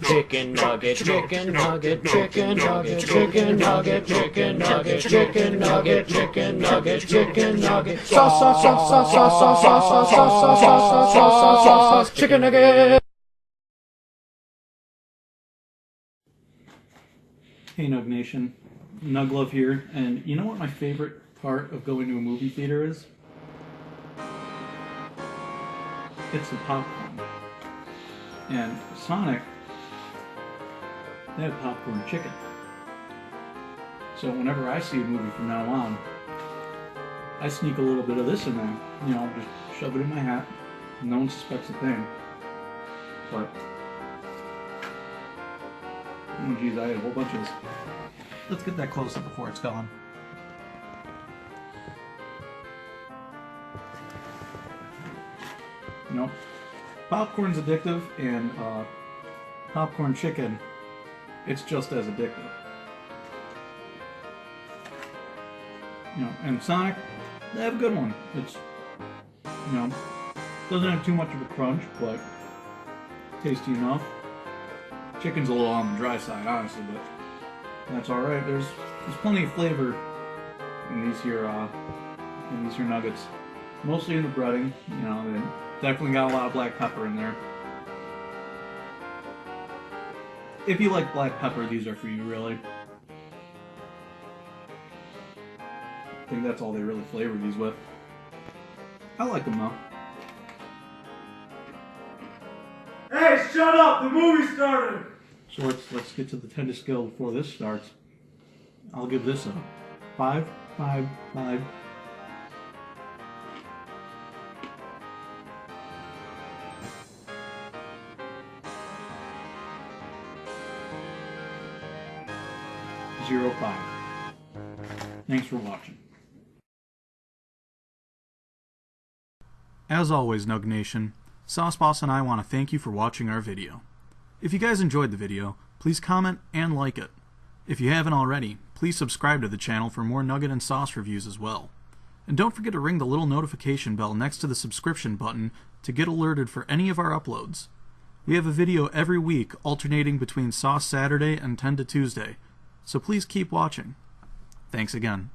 Chicken nugget, chicken nugget, chicken nugget, chicken nugget, chicken nugget, chicken nugget, chicken nugget, chicken nugget, sauce, sauce, sauce, sauce, sauce, sauce, sauce, sauce, sauce, sauce, sauce, sauce, sauce, chicken nugget. Hey Nug Nation, Nug Love here, and you know what my favorite part of going to a movie theater is? It's the popcorn. And Sonic, they have popcorn chicken. So whenever I see a movie from now on, I sneak a little bit of this in there. You know, just shove it in my hat. No one suspects a thing. But, oh geez, I had a whole bunch of this. Let's get that close up before it's gone. You know, popcorn's addictive, and popcorn chicken, it's just as addictive. You know, and Sonic, they have a good one. It's, you know, doesn't have too much of a crunch, but tasty enough. Chicken's a little on the dry side, honestly, but that's all right. There's plenty of flavor in these here nuggets. Mostly in the breading, you know. They definitely got a lot of black pepper in there. If you like black pepper, these are for you, really. I think that's all they really flavor these with. I like them though. Hey, shut up! The movie started! So let's get to the 10 to scale before this starts. I'll give this a 5, 5, 5. Zero 5. Thanks for watching. As always, Nug Nation, Sauce Boss and I want to thank you for watching our video. If you guys enjoyed the video, please comment and like it. If you haven't already, please subscribe to the channel for more Nugget and Sauce reviews as well. And don't forget to ring the little notification bell next to the subscription button to get alerted for any of our uploads. We have a video every week alternating between Sauce Saturday and 10 to Tuesday, so please keep watching. Thanks again.